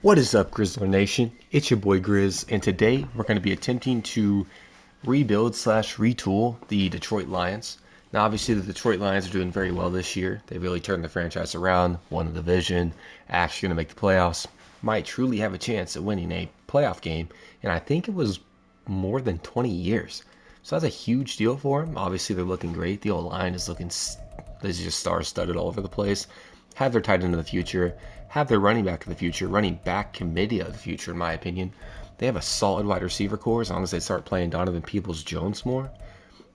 What is up, Grizzler Nation? It's your boy Grizz, and today we're going to be attempting to rebuild slash retool the Detroit Lions. Now, obviously, the Detroit Lions are doing very well this year. They really turned the franchise around, won the division, actually going to make the playoffs, might truly have a chance at winning a playoff game, and I think it was more than 20 years. So that's a huge deal for them. Obviously, they're looking great. The old line is looking, there's just stars studded all over the place. Have their tight end of the future, have their running back of the future, running back committee of the future, in my opinion. They have a solid wide receiver core as long as they start playing Donovan Peoples-Jones more.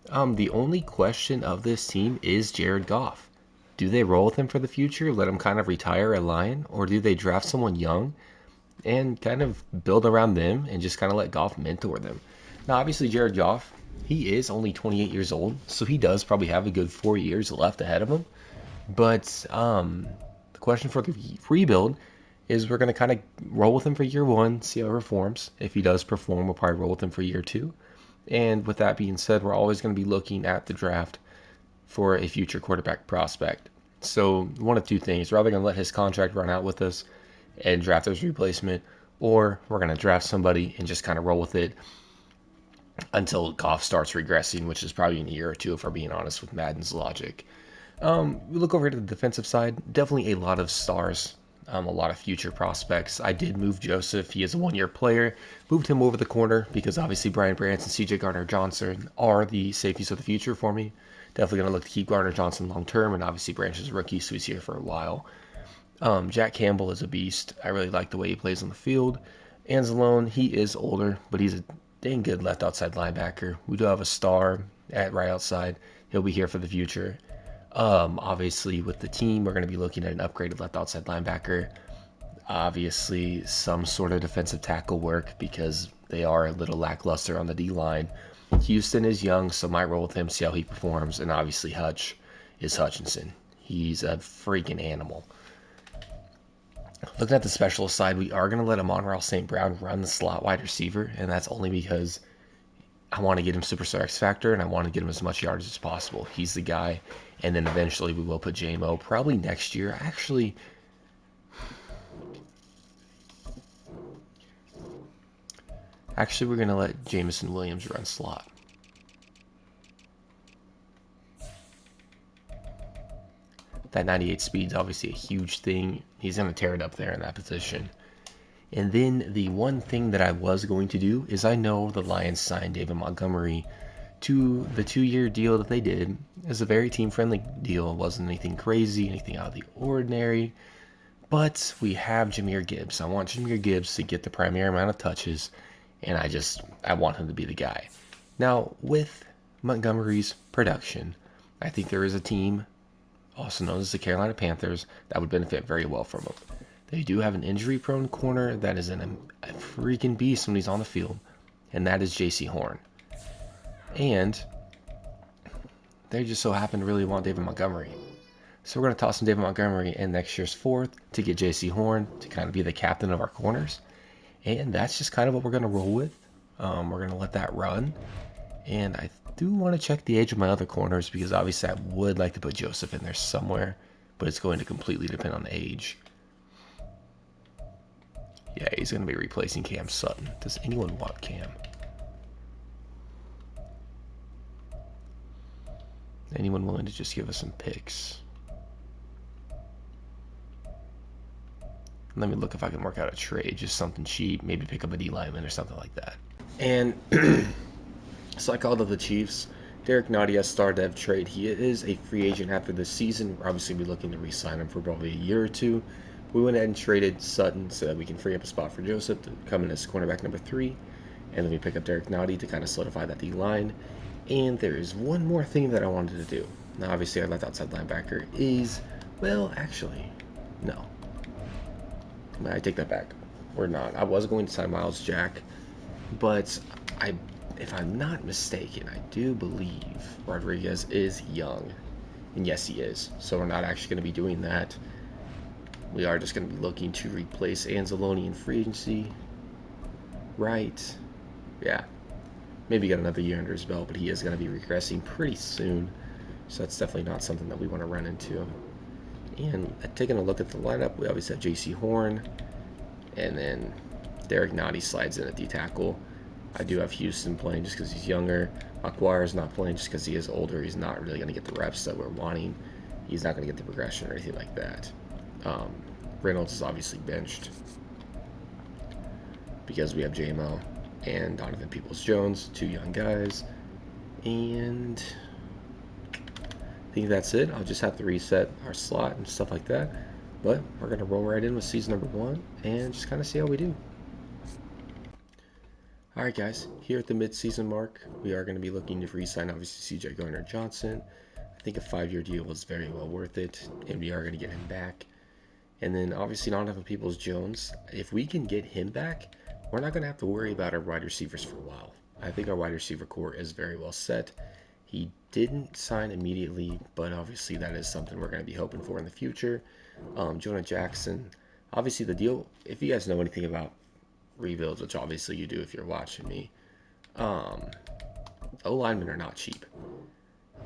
The only question of this team is Jared Goff. Do they roll with him for the future, let him kind of retire a Lion, or do they draft someone young and kind of build around them and just kind of let Goff mentor them? Now, obviously, Jared Goff, he is only 28 years old, so he does probably have a good 4 years left ahead of him. But the question for the rebuild is we're going to kind of roll with him for year one, see how he performs. If he does perform, we'll probably roll with him for year two. And with that being said, we're always going to be looking at the draft for a future quarterback prospect. So one of two things: we're either going to let his contract run out with us and draft his replacement, or we're going to draft somebody and just kind of roll with it until Goff starts regressing, which is probably in a year or two, if we're being honest with Madden's logic. We look over to the defensive side. Definitely a lot of stars, a lot of future prospects. I did move Joseph. He is a one-year player. Moved him over the corner because obviously Brian Branch and C.J. Gardner-Johnson are the safeties of the future for me. Definitely going to look to keep Gardner-Johnson long term, and obviously Branch is a rookie, so he's here for a while. Jack Campbell is a beast. I really like the way he plays on the field. Anzalone, he is older, but he's a dang good left outside linebacker. We do have a star at right outside. He'll be here for the future. Obviously, with the team, we're going to be looking at an upgraded left outside linebacker. Obviously, some sort of defensive tackle work because they are a little lackluster on the D line. Houston is young, so might roll with him, see how he performs. And obviously, Hutch is Hutchinson. He's a freaking animal. Looking at the specialist side, we are going to let Amon-Ra St. Brown run the slot wide receiver, and that's only because I want to get him Superstar X Factor, and I want to get him as much yardage as possible. He's the guy. And then eventually we will put JMO probably next year. Actually, we're going to let Jamison Williams run slot. That 98 speed is obviously a huge thing. He's going to tear it up there in that position. And then the one thing that I was going to do is I know the Lions signed David Montgomery to the 2-year deal that they did. It's a very team-friendly deal. It wasn't anything crazy, anything out of the ordinary. But we have Jahmyr Gibbs. I want Jahmyr Gibbs to get the primary amount of touches, and I want him to be the guy. Now, with Montgomery's production, I think there is a team, also known as the Carolina Panthers, that would benefit very well from him. They do have an injury-prone corner that is a freaking beast when he's on the field, and that is J.C. Horn. And they just so happen to really want David Montgomery. So we're going to toss in David Montgomery in next year's fourth to get J.C. Horn to kind of be the captain of our corners. And that's just kind of what we're going to roll with. We're going to let that run. And I do want to check the age of my other corners because obviously I would like to put Joseph in there somewhere, but it's going to completely depend on the age. Yeah, he's going to be replacing Cam Sutton. Does anyone want Cam? Anyone willing to just give us some picks? Let me look if I can work out a trade, just something cheap, maybe pick up a D lineman or something like that. And so I called up the Chiefs. Derek Nadia star dev trade. He is a free agent after this season. We're obviously be looking to re-sign him for probably a year or two. We went ahead and traded Sutton so that we can free up a spot for Joseph to come in as cornerback number 3. And then we pick up Derek Nadia to kind of solidify that D line. And there is one more thing that I wanted to do. Now, obviously, our left outside linebacker is, well, actually, no. I take that back. We're not. I was going to sign Miles Jack, but if I'm not mistaken, I do believe Rodriguez is young. And yes, he is. So we're not actually going to be doing that. We are just going to be looking to replace Anzalone in free agency. Right. Yeah. Maybe get another year under his belt, but he is going to be regressing pretty soon. So that's definitely not something that we want to run into. And taking a look at the lineup, we obviously have J.C. Horn. And then Derek Nottie slides in at D tackle. I do have Houston playing just because he's younger. McGuire's not playing just because he is older. He's not really going to get the reps that we're wanting. He's not going to get the progression or anything like that. Um, Reynolds is obviously benched because we have JMO and Donovan Peoples-Jones, two young guys. And I think that's it. I'll just have to reset our slot and stuff like that. But we're going to roll right in with season number 1 and just kind of see how we do. Alright guys, here at the mid-season mark, we are going to be looking to re-sign obviously CJ Gardner-Johnson. I think a 5-year deal was very well worth it, and we are going to get him back. And then obviously Donovan Peoples-Jones, if we can get him back, we're not going to have to worry about our wide receivers for a while. I think our wide receiver core is very well set. He didn't sign immediately, but obviously that is something we're going to be hoping for in the future. Jonah Jackson, obviously the deal, if you guys know anything about rebuilds, which obviously you do if you're watching me, O-linemen are not cheap.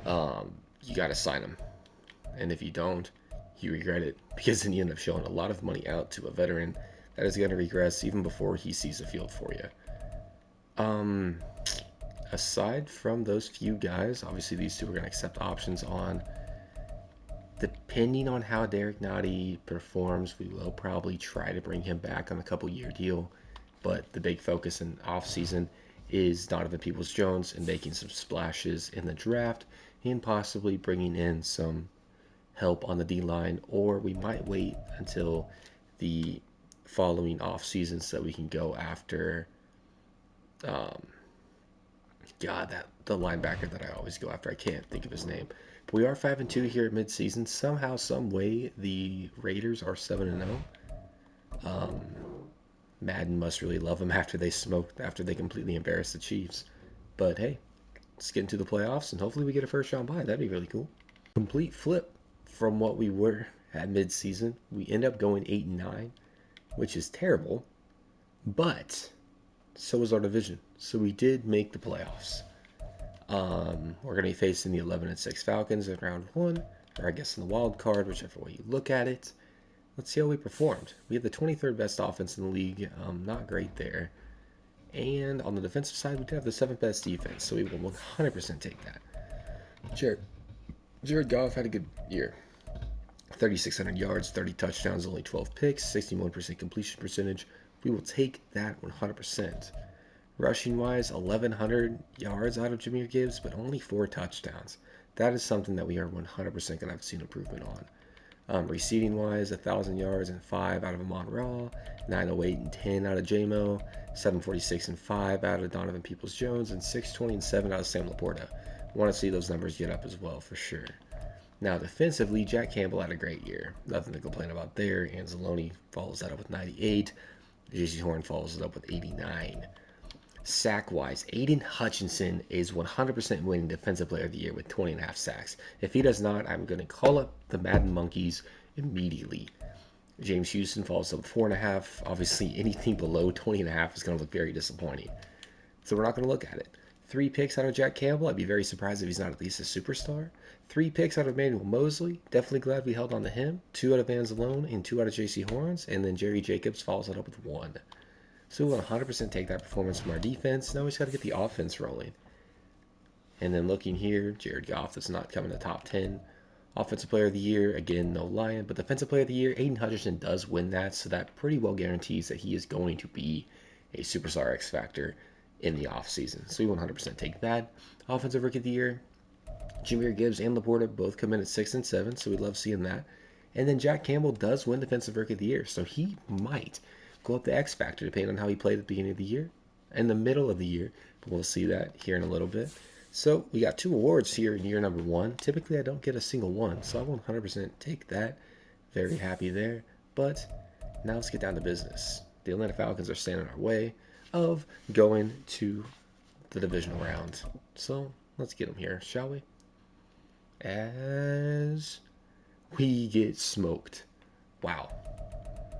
You got to sign them. And if you don't, you regret it because then you end up showing a lot of money out to a veteran that is going to regress even before he sees the field for you. Aside from those few guys, obviously these two are going to accept options on. Depending on how Derek Nottie performs, we will probably try to bring him back on a couple-year deal. But the big focus in offseason is Donovan Peoples-Jones and making some splashes in the draft and possibly bringing in some help on the D-line, or we might wait until the following offseason so that we can go after that the linebacker that I always go after. I can't think of his name. But we are 5-2 here at midseason. Somehow, some way, the Raiders are 7-0. Madden must really love them after they completely embarrassed the Chiefs. But hey, let's get into the playoffs and hopefully we get a first round bye. That'd be really cool. Complete flip from what we were at midseason. We end up going 8-9, which is terrible. But so was our division. So we did make the playoffs. We're going to be facing the 11-6 Falcons in round 1, or I guess in the wild card, whichever way you look at it. Let's see how we performed. We had the 23rd best offense in the league. Not great there. And on the defensive side, we did have the 7th best defense, so we will 100% take that. Jared Goff had a good year. 3,600 yards, 30 touchdowns, only 12 picks, 61% completion percentage. We will take that 100%. Rushing wise, 1,100 yards out of Jahmyr Gibbs, but only 4 touchdowns. That is something that we are 100% going to have to see an improvement on. Receiving wise, 1,000 yards and 5 out of Amon Ra, 908 and 10 out of JMO, 746 and 5 out of Donovan Peoples-Jones, and 620 and 7 out of Sam Laporta. Want to see those numbers get up as well for sure. Now, defensively, Jack Campbell had a great year. Nothing to complain about there. Anzalone follows that up with 98. J.C. Horn follows it up with 89. Sack-wise, Aiden Hutchinson is 100% winning Defensive Player of the Year with 20.5 sacks. If he does not, I'm going to call up the Madden Monkeys immediately. James Houston falls up 4.5. Obviously, anything below 20.5 is going to look very disappointing. So we're not going to look at it. 3 picks out of Jack Campbell. I'd be very surprised if he's not at least a superstar. 3 picks out of Manuel Mosley. Definitely glad we held on to him. 2 out of Anzalone and 2 out of J.C. Horns. And then Jerry Jacobs follows it up with 1. So we'll 100% take that performance from our defense. Now we just got to get the offense rolling. And then looking here, Jared Goff does not come in the top 10. Offensive Player of the Year, again, no Lion. But Defensive Player of the Year, Aiden Hutchinson does win that. So that pretty well guarantees that he is going to be a superstar X Factor in the offseason. So we 100% take that. Offensive Rookie of the Year, Jahmyr Gibbs and Laporta both come in at 6 and 7. So we love seeing that. And then Jack Campbell does win Defensive Rookie of the Year. So he might go up the X Factor depending on how he played at the beginning of the year and the middle of the year. But we'll see that here in a little bit. So we got 2 awards here in year number 1. Typically I don't get a single one, so I will 100% take that. Very happy there. But now let's get down to business. The Atlanta Falcons are standing in our way of going to the divisional round. So let's get them here, shall we? As we get smoked. Wow.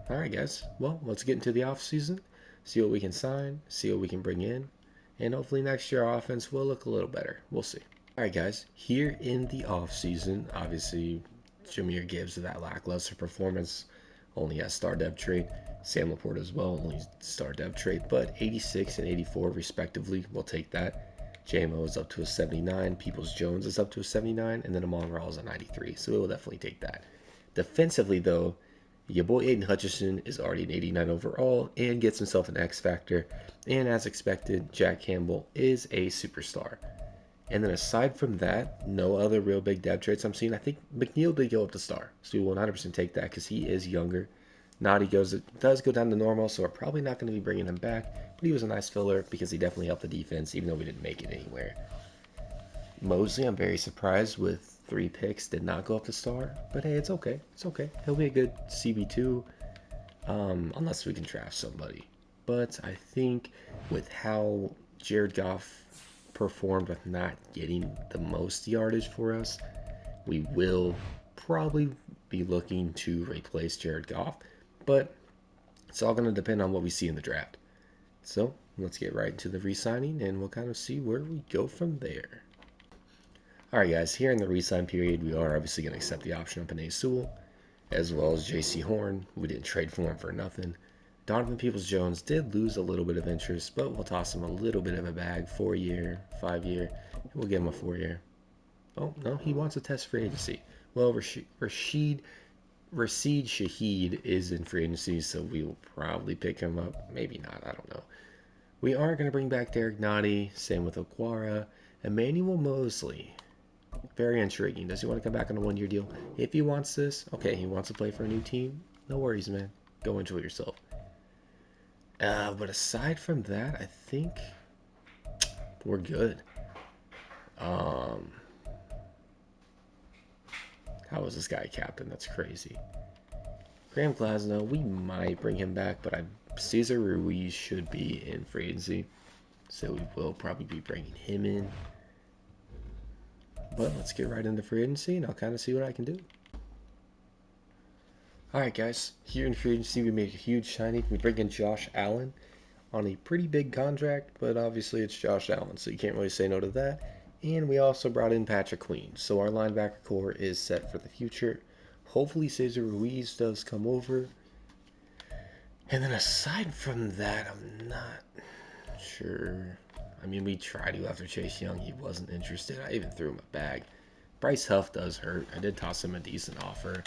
All right, guys. Well, let's get into the offseason, see what we can sign, see what we can bring in, and hopefully next year our offense will look a little better. We'll see. All right, guys. Here in the offseason, obviously, Jahmyr Gibbs with that lackluster performance, only has star depth trait. Sam Laporta as well, only star depth trait, but 86 and 84 respectively. We'll take that. JMO is up to a 79. Peoples-Jones is up to a 79, and then Amon-Ra is a 93. So we will definitely take that. Defensively, though, your boy Aiden Hutchinson is already an 89 overall and gets himself an X Factor. And as expected, Jack Campbell is a superstar. And then aside from that, no other real big depth traits I'm seeing. I think McNeil did go up to star, so we will 100% take that because he is younger. Nadi does go down to normal, so we're probably not going to be bringing him back. But he was a nice filler because he definitely helped the defense, even though we didn't make it anywhere. Mosley, I'm very surprised with 3 picks, did not go up to star. But hey, it's okay. It's okay. He'll be a good CB2, unless we can draft somebody. But I think with how Jared Goff performed with not getting the most yardage for us, we will probably be looking to replace Jared Goff. But it's all going to depend on what we see in the draft. So let's get right into the re-signing, and we'll kind of see where we go from there. All right, guys, here in the re-sign period, we are obviously going to accept the option on Penei Sewell, as well as J.C. Horn. We didn't trade for him for nothing. Donovan Peoples-Jones did lose a little bit of interest, but we'll toss him a little bit of a bag. 4-year, 5-year. We'll give him a 4-year. Oh, no, he wants a test free agency. Well, Rashid Shaheed is in free agency, so we will probably pick him up. Maybe not, I don't know. We are going to bring back Derek Nottie. Same with Okwara. Emmanuel Mosley. Very intriguing. Does he want to come back on a 1-year deal? If he wants this, okay, he wants to play for a new team. No worries, man. Go enjoy yourself. But aside from that, I think we're good. How is this guy captain? That's crazy. Graham Glasnow, we might bring him back, but Cesar Ruiz should be in free agency, so we will probably be bringing him in. But let's get right into free agency, and I'll kind of see what I can do. Alright, guys. Here in free agency, we make a huge signing. We bring in Josh Allen on a pretty big contract, but obviously it's Josh Allen, so you can't really say no to that. And we also brought in Patrick Queen, so our linebacker core is set for the future. Hopefully Cesar Ruiz does come over. And then aside from that, I'm not sure. I mean, we tried to after Chase Young. He wasn't interested. I even threw him a bag. Bryce Huff does hurt. I did toss him a decent offer.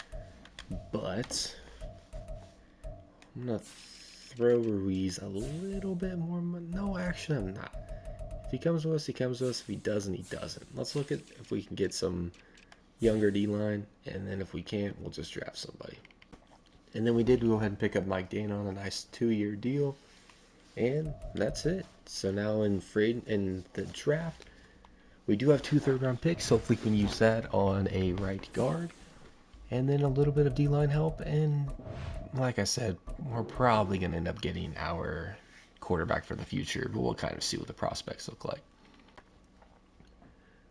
But I'm going to throw Ruiz a little bit more money. No, actually, I'm not. If he comes with us, he comes with us. If he doesn't, he doesn't. Let's look at if we can get some younger D-line. And then if we can't, we'll just draft somebody. And then we did go ahead and pick up Mike Dana on a nice 2-year deal. And that's it. So now in the draft, we do have 2 third-round picks. Hopefully we can use that on a right guard. And then a little bit of D-line help. And like I said, we're probably going to end up getting our quarterback for the future. But we'll kind of see what the prospects look like.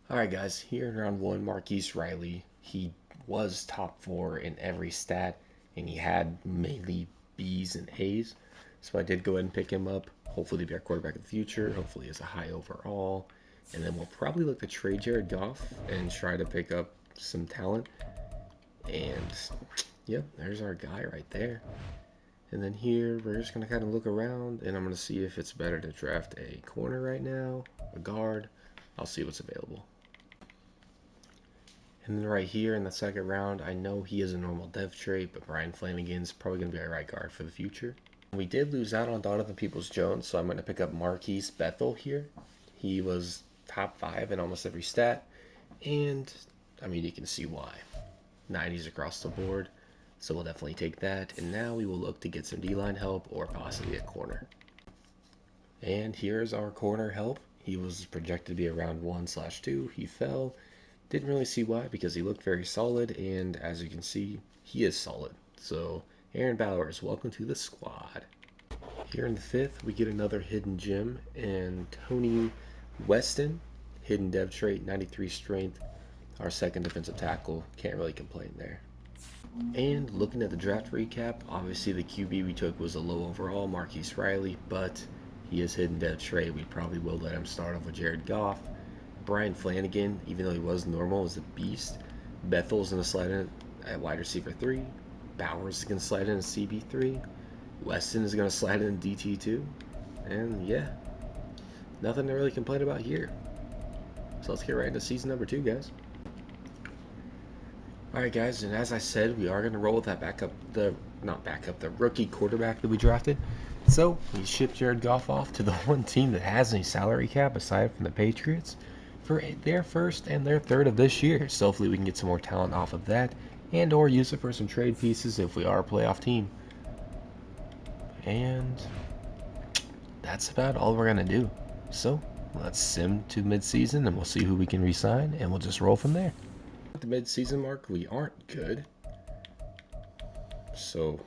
Alright guys, here in round 1, Marquise Riley. He was top 4 in every stat. And he had mainly B's and A's. So I did go ahead and pick him up. Hopefully be our quarterback of the future. Hopefully is a high overall. And then we'll probably look to trade Jared Goff and try to pick up some talent. And yep, there's our guy right there. And then here, we're just going to kind of look around. And I'm going to see if it's better to draft a corner right now, a guard. I'll see what's available. And then right here in the second round, I know he is a normal depth trait, but Brian Flanagan's probably going to be our right guard for the future. We did lose out on Donovan Peoples-Jones, so I'm going to pick up Marquise Bethel here. He was top 5 in almost every stat, and I mean, you can see why. 90s across the board, so we'll definitely take that. And now we will look to get some D-line help or possibly a corner. And here's our corner help. He was projected to be around 1/2. He fell. Didn't really see why because he looked very solid, and as you can see, he is solid. So Aaron Bowers, welcome to the squad. Here in the 5th, we get another hidden gem, and Tony Weston, hidden dev trait, 93 strength, our second defensive tackle. Can't really complain there. And looking at the draft recap, obviously the QB we took was a low overall, Marquise Riley, but he is hidden dev trait. We probably will let him start off with Jared Goff. Brian Flanagan, even though he was normal, is a beast. Bethel's in the slide at wide receiver 3. Bowers is going to slide in CB3. Weston is going to slide in DT2. And yeah, nothing to really complain about here. So let's get right into season number 2, guys. Alright, guys, and as I said, we are going to roll with that the rookie quarterback that we drafted. So we shipped Jared Goff off to the one team that has any salary cap aside from the Patriots for their first and their third of this year. So hopefully we can get some more talent off of that and or use it for some trade pieces if we are a playoff team. And that's about all we're going to do. So let's sim to midseason and we'll see who we can re-sign and we'll just roll from there. At the mid-season mark, we aren't good. So,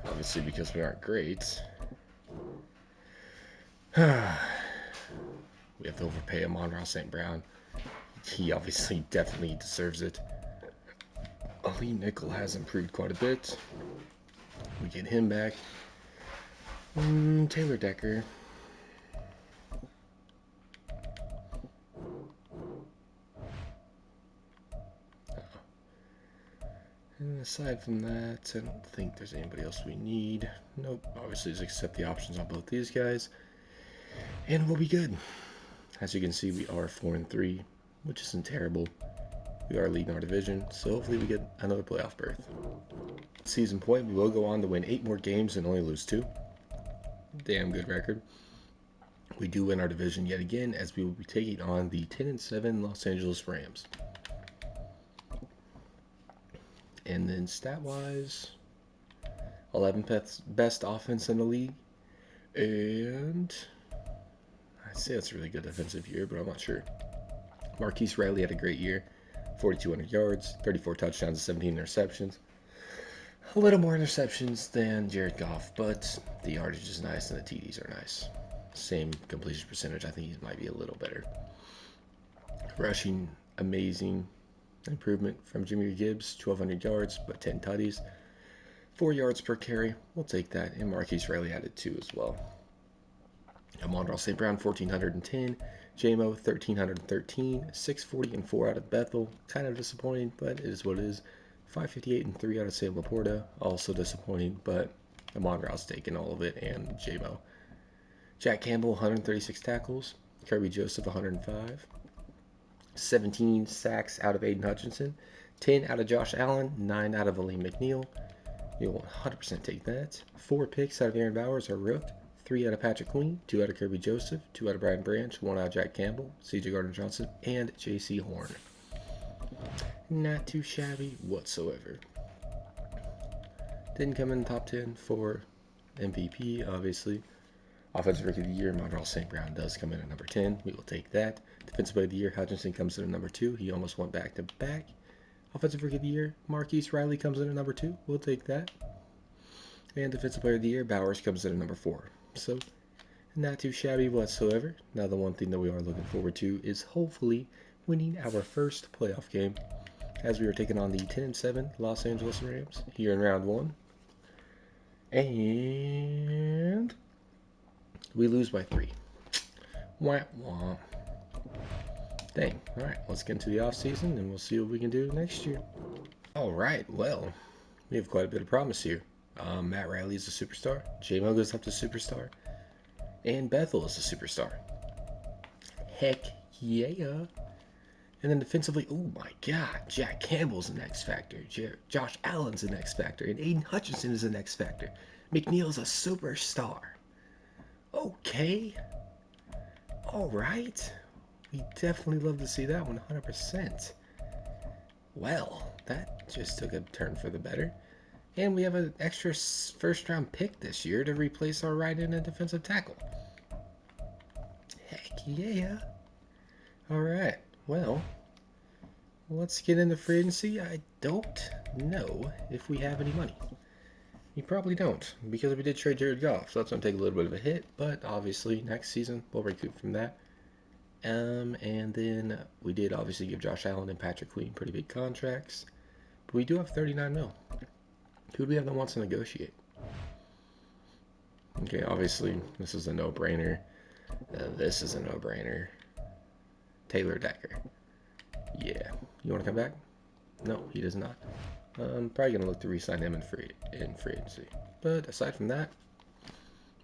obviously because we aren't great, we have to overpay Amon-Ra St. Brown. He obviously definitely deserves it. Ali Nickel has improved quite a bit. We get him back. Taylor Decker. And aside from that, I don't think there's anybody else we need. Nope, obviously just accept the options on both these guys. And we'll be good. As you can see, we are 4-3, which isn't terrible. We are leading our division, so hopefully we get another playoff berth. At season point, we will go on to win 8 more games and only lose 2. Damn good record. We do win our division yet again, as we will be taking on the 10-7 Los Angeles Rams. And then stat-wise, 11th best offense in the league. And I'd say it's a really good defensive year, but I'm not sure. Marquise Riley had a great year. 4,200 yards, 34 touchdowns, 17 interceptions. A little more interceptions than Jared Goff, but the yardage is nice and the TDs are nice. Same completion percentage. I think he might be a little better. Rushing, amazing improvement from Jahmyr Gibbs, 1,200 yards, but 10 tutties. 4 yards per carry. We'll take that. And Marquise Riley added 2 as well. Amon-Ra St. Brown, 1,410. JMO, 1,313. 640 and 4 out of Bethel. Kind of disappointing, but it is what it is. 558 and 3 out of Sam Laporta. Also disappointing, but Amon-Ra's taking all of it, and JMO. Jack Campbell, 136 tackles. Kirby Joseph, 105. 17 sacks out of Aiden Hutchinson. 10 out of Josh Allen. 9 out of Aleem McNeil. You'll 100% take that. 4 picks out of Aaron Bowers, our rook. 3 out of Patrick Queen. 2 out of Kirby Joseph. 2 out of Brian Branch. 1 out of Jack Campbell. CJ Gardner-Johnson. And J.C. Horn. Not too shabby whatsoever. Didn't come in the top 10 for MVP, obviously. Offensive Rookie of the Year, Amon-Ra St. Brown does come in at number 10. We will take that. Defensive Player of the Year, Hutchinson comes in at number 2. He almost went back to back. Offensive Rookie of the Year, Marquise Riley comes in at number 2. We'll take that. And Defensive Player of the Year, Bowers comes in at number 4. So, not too shabby whatsoever. Now, the one thing that we are looking forward to is hopefully winning our first playoff game, as we are taking on the 10-7 Los Angeles Rams here in round 1. And we lose by 3. Wah, wah. Dang. Alright, let's get into the offseason and we'll see what we can do next year. Alright, well, we have quite a bit of promise here. Matt Riley is a superstar. J-Mo goes up to superstar. And Bethel is a superstar. Heck yeah. And then defensively, oh my god, Jack Campbell's an X factor. Josh Allen's an X factor. And Aiden Hutchinson is an X factor. McNeil's a superstar. Okay. Alright. We definitely love to see that 100%. Well, that just took a turn for the better. And we have an extra first-round pick this year to replace our right-end and defensive tackle. Heck yeah. Alright, well, let's get into free agency. I don't know if we have any money. We probably don't, because we did trade Jared Goff, so that's going to take a little bit of a hit, but obviously next season we'll recoup from that. And then we did obviously give Josh Allen and Patrick Queen pretty big contracts, but we do have 39 mil. Who do we have that wants to negotiate? Okay, obviously this is a no-brainer. This is a no-brainer. Taylor Decker. Yeah. You want to come back? No, he does not. I'm probably going to look to re-sign him in free agency. But aside from that,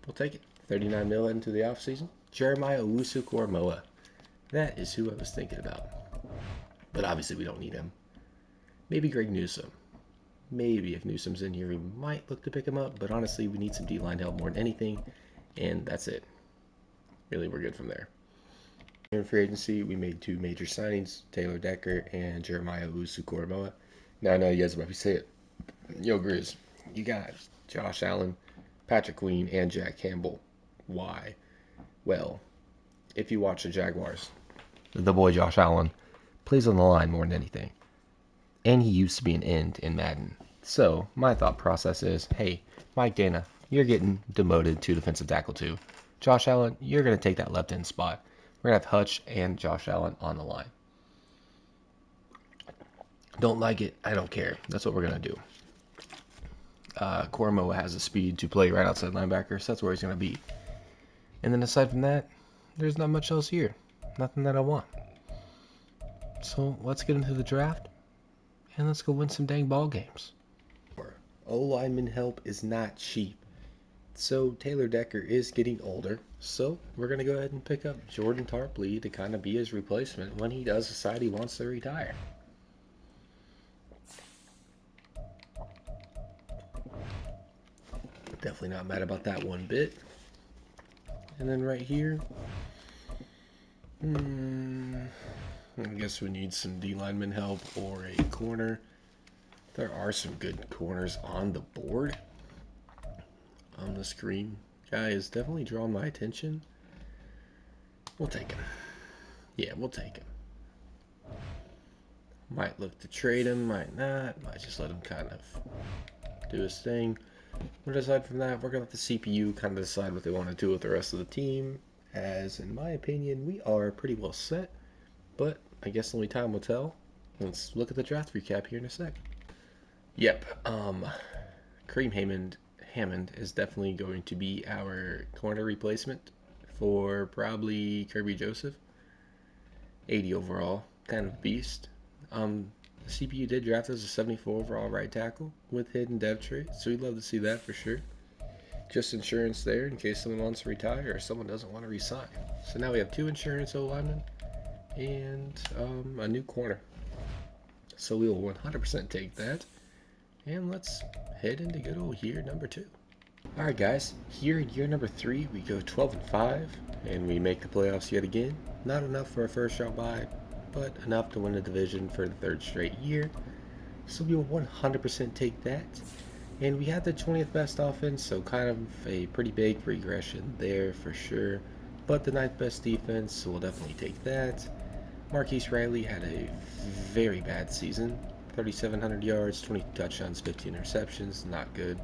we'll take it. 39 mil into the offseason. Jeremiah Owusu-Koramoah. That is who I was thinking about. But obviously we don't need him. Maybe Greg Newsome. Maybe if Newsome's in here, we might look to pick him up. But honestly, we need some D-line help more than anything. And that's it. Really, we're good from there. In free agency, we made two major signings, Taylor Decker and Jeremiah Owusu-Koramoah. Now I know you guys will probably say it. Yo, Grizz, you got Josh Allen, Patrick Queen, and Jack Campbell. Why? Well, if you watch the Jaguars, the boy Josh Allen plays on the line more than anything. And he used to be an end in Madden. So my thought process is, hey, Mike Dana, you're getting demoted to defensive tackle too. Josh Allen, you're going to take that left end spot. We're going to have Hutch and Josh Allen on the line. Don't like it, I don't care. That's what we're going to do. Koramoah has the speed to play right outside linebacker, so that's where he's going to be. And then aside from that, there's not much else here. Nothing that I want. So let's get into the draft, and let's go win some dang ball games. O-lineman help is not cheap. So Taylor Decker is getting older, so we're going to go ahead and pick up Jordan Tarpley to kind of be his replacement when he does decide he wants to retire. Definitely not mad about that one bit. And then right here, I guess we need some D-lineman help or a corner. There are some good corners on the board. On the screen. Guy is definitely drawing my attention. We'll take him. Yeah, we'll take him. Might look to trade him, might not. Might just let him kind of do his thing. But aside from that, we're going to let the CPU kind of decide what they want to do with the rest of the team. As, in my opinion, we are pretty well set. But I guess only time will tell. Let's look at the draft recap here in a sec. Yep, Kareem Hammond is definitely going to be our corner replacement for probably Kirby Joseph. 80 overall, kind of beast. The CPU did draft us a 74 overall right tackle with hidden depth trait, so we'd love to see that for sure. Just insurance there in case someone wants to retire or someone doesn't want to resign. So now we have two insurance O-linemen and a new corner. So we will 100% take that. And let's head into good old year number 2. Alright guys, here in year number 3 we go 12-5 and we make the playoffs yet again. Not enough for a first round bye, but enough to win the division for the 3rd straight year. So we will 100% take that. And we had the 20th best offense, so kind of a pretty big regression there for sure. But the 9th best defense, so we'll definitely take that. Marquise Riley had a very bad season. 3,700 yards, 20 touchdowns, 15 interceptions, not good.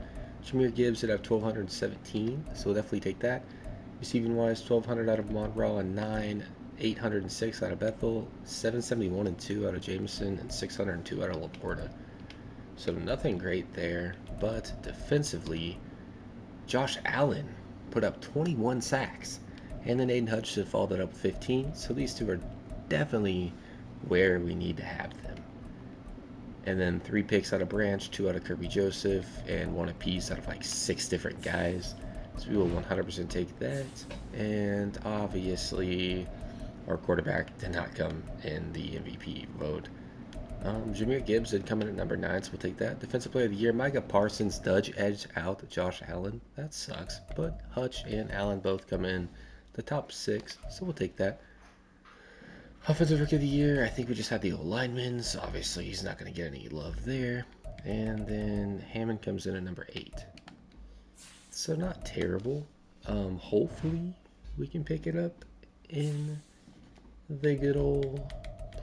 Jahmyr Gibbs did have 1,217, so we'll definitely take that. Receiving wise, 1,200 out of Monroe and 9, 806 out of Bethel, 771 and 2 out of Jameson, and 602 out of Laporta. So nothing great there, but defensively, Josh Allen put up 21 sacks, and then Aiden Hutchinson followed it up with 15. So these two are definitely where we need to have them. And then 3 picks out of Branch, 2 out of Kirby Joseph, and 1 apiece out of like 6 different guys. So we will 100% take that. And obviously, our quarterback did not come in the MVP vote. Jahmyr Gibbs did come in at number 9, so we'll take that. Defensive Player of the Year, Micah Parsons does edge out Josh Allen. That sucks. But Hutch and Allen both come in the top 6, so we'll take that. Offensive Rookie of the Year, I think we just had the O-linemen, so obviously he's not going to get any love there. And then Hammond comes in at number 8. So not terrible. Hopefully we can pick it up in the good old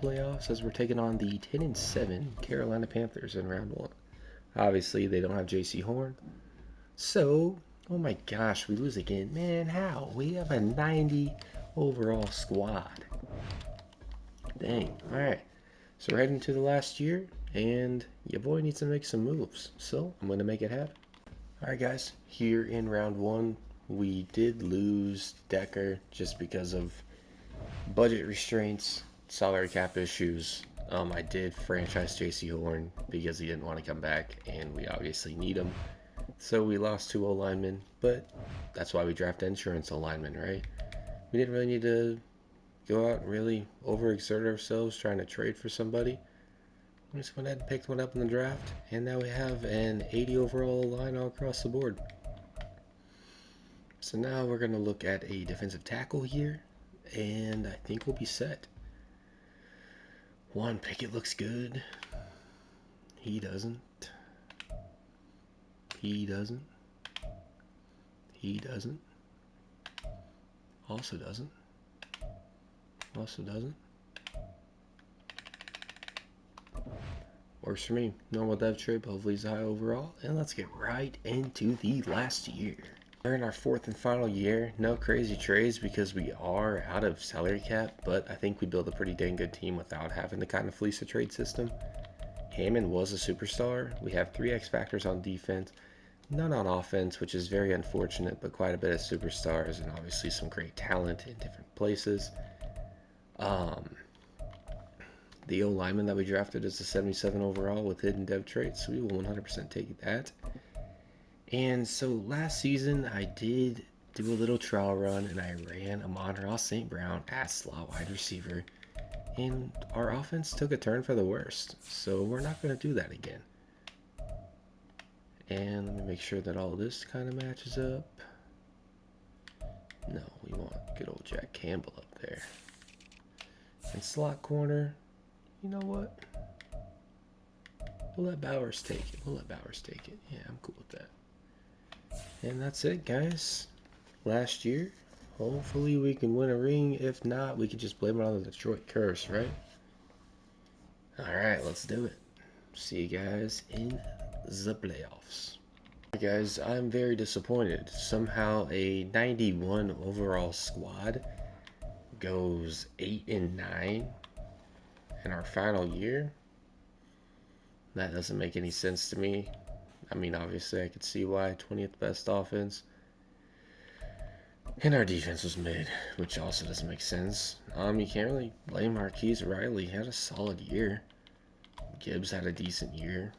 playoffs as we're taking on the 10-7 Carolina Panthers in round 1. Obviously they don't have J.C. Horn. So, oh my gosh, we lose again. Man, how? We have a 90 overall squad. Dang. Alright. So we're heading to the last year, and your boy needs to make some moves. So I'm going to make it happen. Alright guys, here in round 1, we did lose Decker just because of budget restraints, salary cap issues. I did franchise JC Horn because he didn't want to come back, and we obviously need him. So we lost 2 O-linemen, but that's why we draft insurance O-linemen, right? We didn't really need to go out and really overexert ourselves trying to trade for somebody. We just went ahead and picked one up in the draft, and now we have an 80 overall line all across the board. So now we're going to look at a defensive tackle here, and I think we'll be set. Juan Pickett looks good. He doesn't. He doesn't. He doesn't. Also doesn't. Also doesn't. Works for me. Normal dev trip. Hopefully he's high overall. And let's get right into the last year. We're in our 4th and final year. No crazy trades because we are out of salary cap, but I think we built a pretty dang good team without having to kind of fleece a trade system. Hammond was a superstar. We have 3 X factors on defense, none on offense, which is very unfortunate, but quite a bit of superstars and obviously some great talent in different places. The O-lineman that we drafted is a 77 overall with hidden dev traits, so we will 100% take that. And so last season I did do a little trial run and I ran Amon-Ra St. Brown as slot wide receiver, and our offense took a turn for the worst, so we're not going to do that again. And let me make sure that all of this kind of matches up. No, we want good old Jack Campbell up there. And slot corner, you know what? We'll let Bowers take it. We'll let Bowers take it. Yeah, I'm cool with that. And that's it, guys. Last year. Hopefully we can win a ring. If not, we can just blame it on the Detroit curse, right? Alright, let's do it. See you guys in the playoffs. Guys, I'm very disappointed. Somehow a 91 overall squad goes 8-9 in our final year. That doesn't make any sense to me. I mean, obviously I could see why. 20th best offense. And our defense was mid, which also doesn't make sense. You can't really blame Marquise Riley. He had a solid year. Gibbs had a decent year.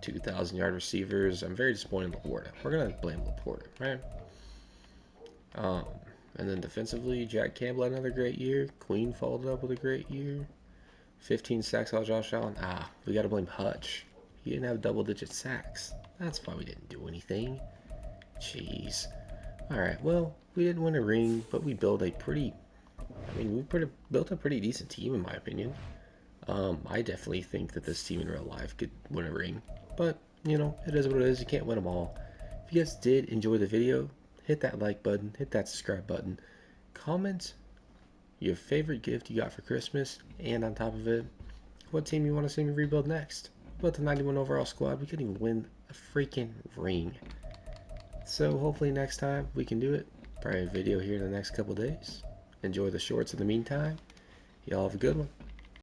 2,000-yard receivers. I'm very disappointed in Laporta. We're going to blame Laporta, right? And then defensively, Jack Campbell had another great year. Queen followed up with a great year. 15 sacks on Josh Allen. We got to blame Hutch. He didn't have double-digit sacks. That's why we didn't do anything. Jeez. Alright, well, we didn't win a ring, but we built a pretty... built a pretty decent team, in my opinion. I definitely think that this team in real life could win a ring. But, you know, it is what it is. You can't win them all. If you guys did enjoy the video, hit that like button, hit that subscribe button. Comment your favorite gift you got for Christmas, and on top of it, what team you want to see me rebuild next. Built the 91 overall squad. We couldn't even win a freaking ring. So hopefully next time we can do it. Probably a video here in the next couple days. Enjoy the shorts in the meantime. Y'all have a good one.